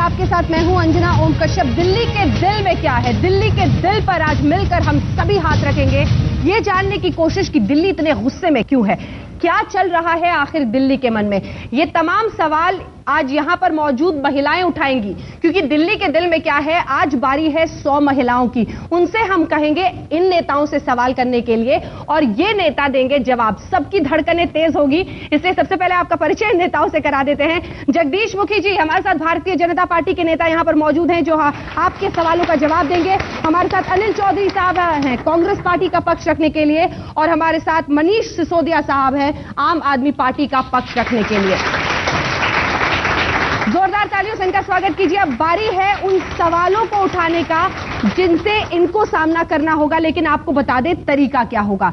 आपके साथ मैं हूं अंजना ओम कश्यप। दिल्ली के दिल में क्या है, दिल्ली के दिल पर आज मिलकर हम सभी हाथ रखेंगे ये जानने की कोशिश कि दिल्ली इतने गुस्से में क्यों है, क्या चल रहा है आखिर दिल्ली के मन में। ये तमाम सवाल आज यहां पर मौजूद महिलाएं उठाएंगी, क्योंकि दिल्ली के दिल में क्या है, आज बारी है 100 महिलाओं की। उनसे हम कहेंगे इन नेताओं से सवाल करने के लिए और ये नेता देंगे जवाब। सबकी धड़कनें तेज होगी, इसलिए सबसे पहले आपका परिचय नेताओं से करा देते हैं। जगदीश मुखी जी हमारे साथ भारतीय जनता पार्टी के नेता यहां पर मौजूद हैं जो आपके सवालों का जवाब देंगे। हमारे साथ अनिल चौधरी साहब हैं कांग्रेस पार्टी का पक्ष रखने के लिए, और हमारे साथ मनीष सिसोदिया साहब हैं आम आदमी पार्टी का पक्ष रखने के लिए। जोरदार तालियों से इनका स्वागत कीजिए। अब बारी है उन सवालों को उठाने का जिनसे इनको सामना करना होगा, लेकिन आपको बता दें तरीका क्या होगा।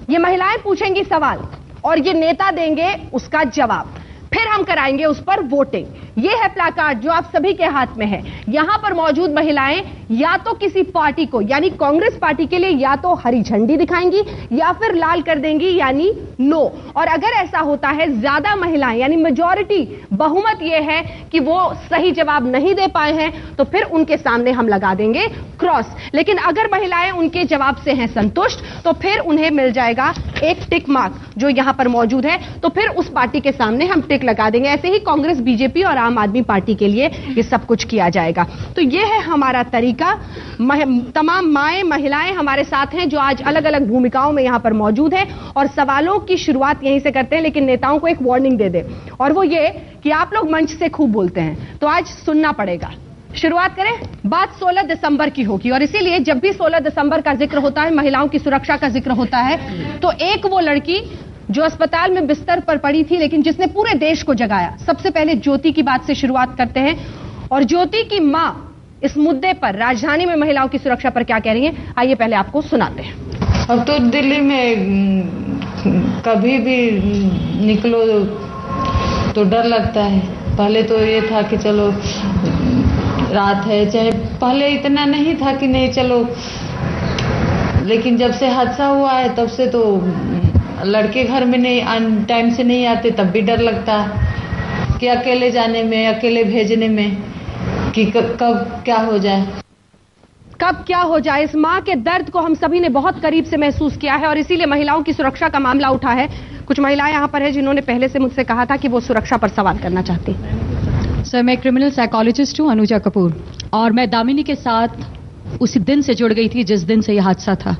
ये महिलाएं पूछेंगी सवाल और ये नेता देंगे उसका जवाब, फिर हम कराएंगे उस पर वोटिंग। ये है प्लाकार्ड जो आप सभी के हाथ में है। यहां पर मौजूद महिलाएं या तो किसी पार्टी को यानी कांग्रेस पार्टी के लिए या तो हरी झंडी दिखाएंगी या फिर लाल कर देंगी यानी नो। और अगर ऐसा होता है ज्यादा महिलाएं यानी मेजॉरिटी बहुमत यह है कि वो सही जवाब नहीं दे पाए हैं तो फिर उनके सामने हम लगा देंगे क्रॉस। लेकिन अगर महिलाएं उनके जवाब से हैं संतुष्ट तो फिर उन्हें मिल जाएगा एक टिक मार्क जो यहां पर मौजूद है, तो फिर उस पार्टी के सामने हम टिक लगा देंगे। ऐसे ही कांग्रेस, बीजेपी और आम आदमी पार्टी के लिए ये सब कुछ किया जाएगा। तो ये है हमारा तरीका। तमाम माएं महिलाएं हमारे साथ हैं जो आज अलग अलग भूमिकाओं में यहां पर मौजूद हैं और सवालों की शुरुआत यहीं से करते हैं, लेकिन नेताओं को एक वार्निंग दे दे, और वो ये कि आप लोग मंच से खूब बोलते हैं तो आज सुनना पड़ेगा। शुरुआत करें। बात 16 दिसंबर की होगी और इसीलिए जब भी 16 दिसंबर का जिक्र होता है, महिलाओं की सुरक्षा का जिक्र होता है, तो एक वो लड़की जो अस्पताल में बिस्तर पर पड़ी थी लेकिन जिसने पूरे देश को जगाया, सबसे पहले ज्योति की बात से शुरुआत करते हैं। और ज्योति की मां इस मुद्दे पर राजधानी में महिलाओं की सुरक्षा पर क्या कह रही हैं, आइए पहले आपको सुनाते हैं। अब तो दिल्ली में कभी भी निकलो तो डर लगता है। पहले तो ये था कि चलो रात है, चाहे पहले इतना नहीं था कि नहीं चलो, लेकिन जब से हादसा हुआ है तब से तो लड़के घर में नहीं टाइम से नहीं आते, तब भी डर लगता है कि अकेले जाने में, अकेले भेजने में कि कब क्या हो जाए, कब क्या हो जाए। इस मां के दर्द को हम सभी ने बहुत करीब से महसूस किया है और इसीलिए महिलाओं की सुरक्षा का मामला उठा है। कुछ महिलाएं यहां पर है जिन्होंने पहले से मुझसे कहा था कि वो सुरक्षा पर सवाल करना चाहती। सर, मैं क्रिमिनल साइकोलॉजिस्ट हूं, अनुजा कपूर, और मैं दामिनी के साथ उसी दिन से जुड़ गई थी जिस दिन से यह हादसा था,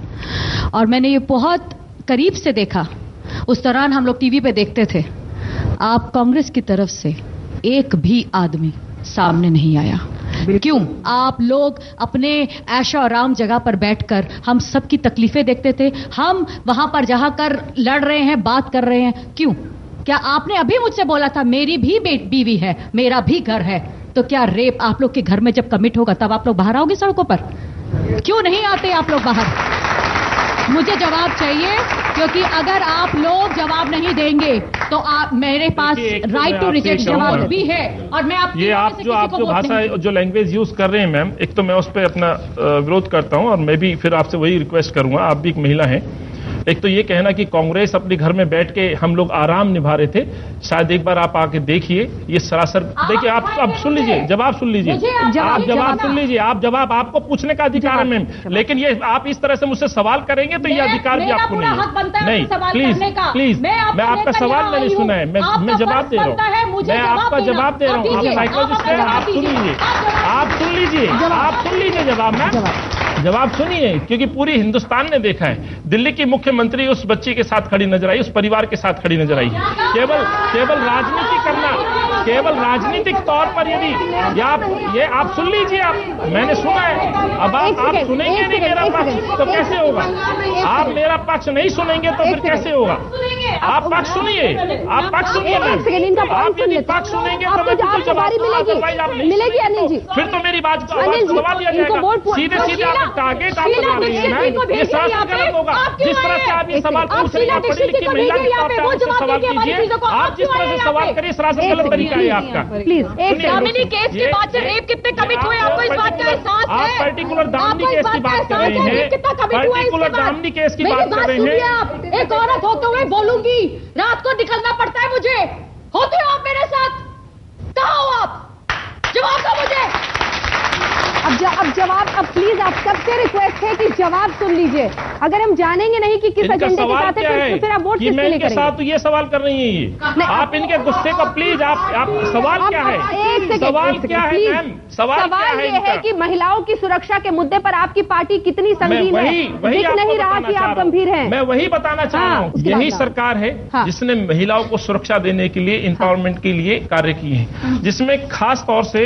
और मैंने ये बहुत करीब से देखा। उस दौरान हम लोग टीवी पे देखते थे, आप कांग्रेस की तरफ से एक भी आदमी सामने नहीं आया। क्यों? आप लोग अपने ऐशो आराम जगह पर बैठकर हम सबकी तकलीफें देखते थे। हम वहां पर जहां कर लड़ रहे हैं, बात कर रहे हैं, क्यों? क्या आपने अभी मुझसे बोला था मेरी भी बीवी है, मेरा भी घर है, तो क्या रेप आप लोग के घर में जब कमिट होगा तब आप लोग बाहर आओगे सड़कों पर? क्यों नहीं आते आप लोग बाहर? मुझे जवाब चाहिए, क्योंकि अगर आप लोग जवाब नहीं देंगे तो आप मेरे पास राइट टू रिजेक्ट जवाब भी है। और मैं ये आप जो भाषा जो लैंग्वेज यूज कर रहे हैं मैम, एक तो मैं उस पर अपना विरोध करता हूं और मैं भी फिर आपसे वही रिक्वेस्ट करूंगा, आप भी एक महिला हैं। एक तो ये कहना कि कांग्रेस अपने घर में बैठ के हम लोग आराम निभा रहे थे, शायद एक बार आप आके देखिए, ये सरासर। देखिए आप अब सुन लीजिए, जवाब सुन लीजिए, आप जवाब सुन लीजिए, आप जवाब, आपको पूछने का अधिकार है मैम, लेकिन ये आप इस तरह से मुझसे सवाल करेंगे तो ये अधिकार भी आपको नहीं। प्लीज प्लीज, मैं आपका सवाल नहीं सुना है, मैं जवाब दे रहा हूँ, मैं आपका जवाब दे रहा हूँ। आप साइकोलॉजिस्ट हैं, आप सुन लीजिए, आप सुन लीजिए, आप सुन लीजिए जवाब मैम, जवाब सुनिए, क्योंकि पूरी हिंदुस्तान ने देखा है दिल्ली की मुख्यमंत्री उस बच्ची के साथ खड़ी नजर आई, उस परिवार के साथ खड़ी नजर आई। केवल राजनीति करना, केवल राजनीतिक तौर पर यदि ये आप सुन लीजिए, आप मैंने सुना है, अब आप सुनेंगे नहीं मेरा पक्ष तो कैसे होगा? आप मेरा पक्ष नहीं सुनेंगे तो फिर कैसे होगा? आप पक्ष सुनिए, आप पक्ष सुनिए मैम, आप यदि पक्ष सुनेंगे तो मैं बिल्कुल जवाब मिलेगी, फिर तो मेरी बात को दबा दिया जाएगा। सीधे सीधे आप टारगेट आप बना रही है ना, ये शास्त्र गलत होगा। जिस तरह से आप ये सवाल पूछ रही हैं, पढ़ी लिखी महिला के तौर पर आपसे सवाल कीजिए, आप जिस तरह से सवाल करिए सरासर गलत तरीका है आपका। प्लीज, दामिनी केस की बात से रेप कितने कमिट हुए आपको इस बात का एहसास है? आप पर्टिकुलर दामिनी केस की बात कर रहे हैं, पर्टिकुलर दामिनी केस की बात कर रहे हैं। एक औरत होते हुए बोलूंगी, रात को निकलना पड़ता है मुझे, होते हो आप मेरे साथ? कहाँ हो आप? जवाब दो मुझे। अब जवाब, अब प्लीज आप सबसे रिक्वेस्ट है कि जवाब सुन लीजिए। अगर हम जानेंगे नहीं कि किस एजेंडे के साथ है, तो फिर आप वोट किसके लिए करेंगे? साथ तो ये सवाल कर रही हैं ये। आप इनके गुस्से को प्लीज, आप सवाल क्या है? सवाल क्या है मैम? सवाल ये है कि महिलाओं की सुरक्षा के मुद्दे पर आपकी पार्टी कितनी संगीन है। दिख नहीं रहा कि आप गंभीर हैं। मैं वही बताना चाह रहा हूँ। यही सरकार है जिसने महिलाओं को सुरक्षा देने के लिए, एम्पावरमेंट के लिए कार्य किए हैं, जिसमें खास तौर से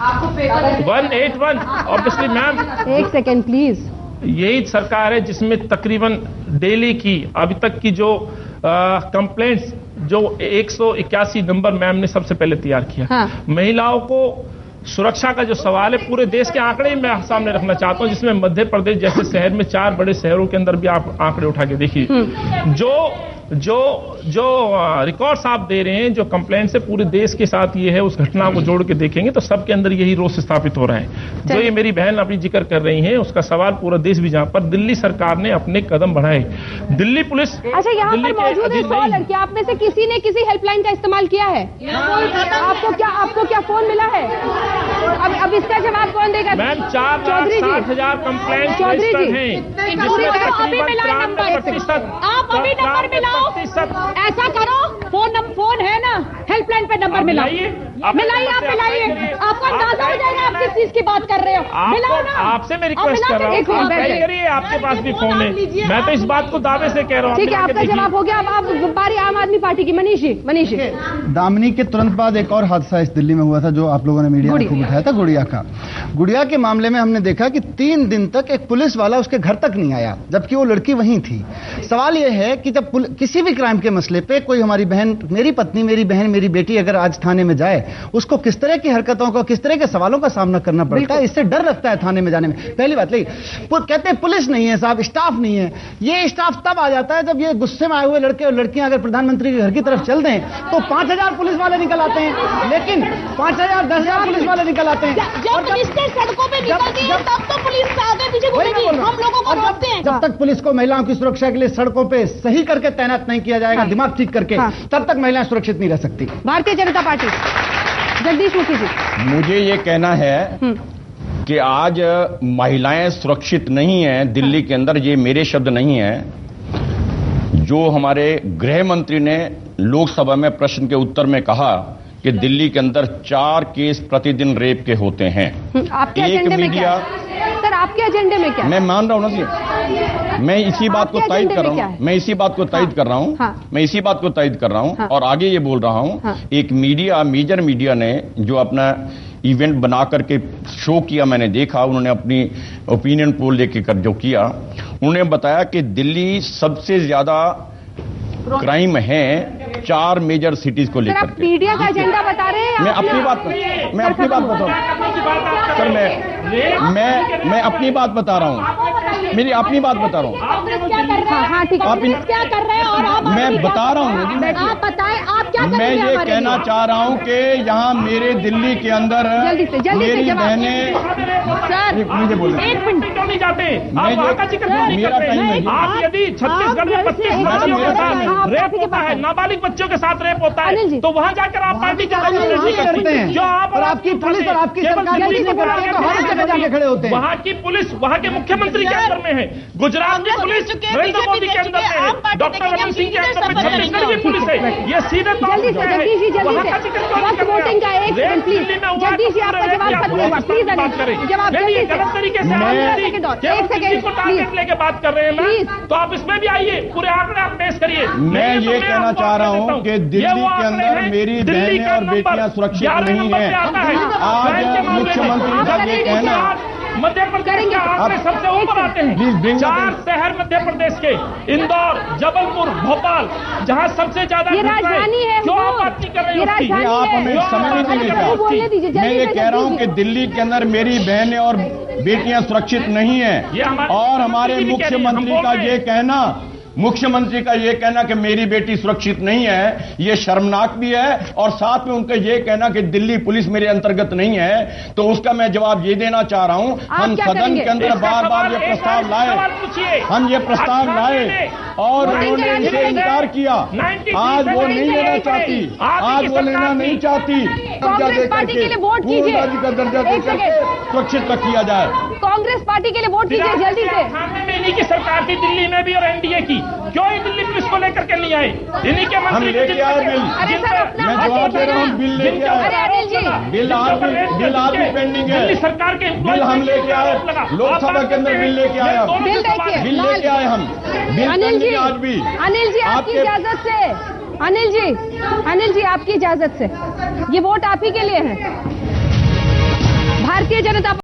आपको 181 ऑब्वियसली मैम, एक सेकेंड प्लीज, यही सरकार है जिसमें तकरीबन डेली की अभी तक की जो कंप्लेंट्स, जो 181 नंबर मैम ने सबसे पहले तैयार किया। महिलाओं को सुरक्षा का जो सवाल है, पूरे देश के आंकड़े मैं सामने रखना चाहता हूं, जिसमें मध्य प्रदेश जैसे शहर में 4 बड़े शहरों के अंदर भी आप आंकड़े उठा के देखिए, जो रिकॉर्ड्स आप दे रहे हैं, जो कंप्लेंट्स है, पूरे देश के साथ ये है, उस घटना को जोड़ के देखेंगे तो सबके अंदर यही रोष स्थापित हो रहा है। जो ये मेरी बहन अपनी जिक्र कर रही है, उसका सवाल पूरा देश भी, जहां पर दिल्ली सरकार ने अपने कदम बढ़ाए, दिल्ली पुलिस, अच्छा यहाँ पर मौजूद है 100 लड़कियां, आप में से किसी ने किसी हेल्पलाइन का इस्तेमाल किया है? आपको क्या फोन मिला है? अब इसका जवाब कौन देगा? मैम 4,60,000 कंप्लेंट चौधरी जी, अभी मिला नंबर, आप अभी नंबर मिलाओ, ऐसा करो, फोन है ना, हेल्पलाइन पे नंबर मिलाइए, आप मिलाइए, आपको अंदाजा हो जाएगा आप किस चीज की बात कर रहे हो। मिलाओ ना, आपसे मैं रिक्वेस्ट कर रहा हूँ, करिए, आपके पास भी फोन है, मैं तो इस बात को दावे से कह रहा हूँ। ठीक है, आपका जवाब हो गया। अब बारी आम आदमी पार्टी की, मनीष जी। दामिनी के तुरंत बाद एक और हादसा इस दिल्ली में हुआ था, जो आप लोगों ने मीडिया में खूब उठाया था, गुड़िया का। गुड़िया के मामले में हमने देखा कि 3 दिन तक एक पुलिस वाला उसके घर तक नहीं आया, जबकि वो लड़की वहीं थी। सवाल यह है कि जब किसी भी क्राइम के मसले पे कोई हमारी बहन, मेरी पत्नी, मेरी बहन, मेरी बेटी अगर आज थाने में जाए, उसको किस तरह की हरकतों का, किस तरह के सवालों का सामना करना पड़ता है, इससे डर लगता है थाने में जाने में। पहली बात, लेकिन कहते हैं पुलिस नहीं है साहब, स्टाफ नहीं है। ये स्टाफ तब आ जाता है जब ये गुस्से में आए हुए लड़के और लड़कियां अगर प्रधानमंत्री के घर की तरफ चल दें तो 5,000 पुलिस वाले निकल आते हैं, लेकिन 5,000 10,000 पुलिस वाले निकल आते हैं। जब पुलिस सड़कों पे निकलती है तब तो पुलिस आगे पीछे घूमेगी, हम लोगों को रोकते हैं। जब तक पुलिस को महिलाओं की सुरक्षा के लिए सड़कों पे सही करके तैनात नहीं किया जाएगा, दिमाग ठीक करके, तब तक महिलाएं सुरक्षित नहीं रह सकती। भारतीय जनता पार्टी, जगदीश मुखी जी। मुझे ये कहना है कि आज महिलाएं सुरक्षित नहीं हैं दिल्ली के अंदर, ये मेरे शब्द नहीं है। जो हमारे गृह मंत्री ने लोकसभा में प्रश्न के उत्तर में कहा कि दिल्ली के अंदर 4 केस प्रतिदिन रेप के होते हैं। आपके एजेंडे में क्या है? सर, आपके एजेंडे में क्या है? मैं मान रहा हूं ना जी, मैं इसी बात को तायद कर रहा हूं, मैं इसी बात को तायद कर रहा हूं, मैं इसी बात को तायद कर रहा हूं, और आगे ये बोल रहा हूं, एक मीडिया, मेजर मीडिया ने जो अपना इवेंट बना करके शो किया, मैंने देखा, उन्होंने अपनी ओपिनियन पोल लेकर जो किया, उन्होंने बताया कि दिल्ली सबसे ज्यादा क्राइम है 4 मेजर सिटीज को लेकर के। मीडिया का एजेंडा बता रहे हैं? मैं अपनी बात बताऊं सर, मैं अपनी बात बता रहा हूं, मेरी अपनी बात बता रहा हूं। आप क्या कर रहे हैं? और आप मैं बता रहा हूं, आप बताएं, आप क्या कर रहे हैं? मैं ये कहना चाह रहा हूं कि यहाँ मेरे दिल्ली के अंदर मेरी बहनें, मुझे बोलिए, 1 मिनट नहीं जाते, मेरा टाइम है। आप यदि छत्तीसगढ़ में 25 बच्चियों के साथ रेप होता है, नाबालिग बच्चों के साथ रेप होता है, तो वहां जाकर आप पार्टी के करते हैं, जो आप और आपकी पुलिस और आपकी सरकार जाके खड़े होते हैं। वहां की पुलिस वहां के मुख्यमंत्री के अंदर में है, गुजरात की पुलिस नरेंद्र मोदी के अंदर में है, डॉक्टर रमन सिंह के अंदर में छत्तीसगढ़ की पुलिस है। ये सीधे तौर पर गलत तरीके से टारगेट लेके बात कर रहे हैं ना, तो आप इसमें भी आइए, पूरे आंकड़े आप पेश करिए। मैं ये कहना चाह रहा हूं कि दिल्ली के अंदर मेरी बहनें और बेटियां सुरक्षित नहीं हैं। आज मुख्यमंत्री का ये कहना, मध्य प्रदेश के आंकड़े सबसे ऊपर आते हैं। 4 शहर मध्य प्रदेश के, इंदौर, जबलपुर, भोपाल, जहां सबसे ज्यादा राजधानी है। क्यों आप बात नहीं कर रहे हैं? आप हमें समय नहीं देते। मैं ये कह रहा हूं कि दिल्ली के अंदर मेरी बहनें और बेटियां सुरक्षित नहीं हैं, और हमारे मुख्यमंत्री का ये कहना मुख्यमंत्री का ये कहना कि मेरी बेटी सुरक्षित नहीं है, ये शर्मनाक भी है, और साथ में उनका ये कहना कि दिल्ली पुलिस मेरे अंतर्गत नहीं है, तो उसका मैं जवाब ये देना चाह रहा हूं, हम सदन के अंदर बार बार ये प्रस्ताव लाए, हम ये प्रस्ताव लाए और उन्होंने इसे इनकार किया। आज वो नहीं लेना चाहती, आज वो लेना नहीं चाहती। कांग्रेस पार्टी के लिए वोट कीजिए, राज्य का दर्जा देकर सुरक्षित तक किया जाए। कांग्रेस पार्टी के लिए वोट कीजिए जल्दी से। इन्हीं की सरकार थी दिल्ली में भी और एनडीए की, क्यों ही दिल्ली पुलिस को लेकर के नहीं आए? इन्हीं के हम लेके आए बिल, मैं जवाब दे रहा हूँ, बिल लेके आए, बिल आज भी पेंडिंग है, दिल्ली सरकार के बिल हम लेके आए, लोकसभा के अंदर बिल लेके आए, बिल लेके आए हम, अनिल जी, आज भी। अनिल जी आपकी इजाजत से, अनिल जी आपकी इजाजत से, ये वोट आप ही के लिए है। भारतीय जनता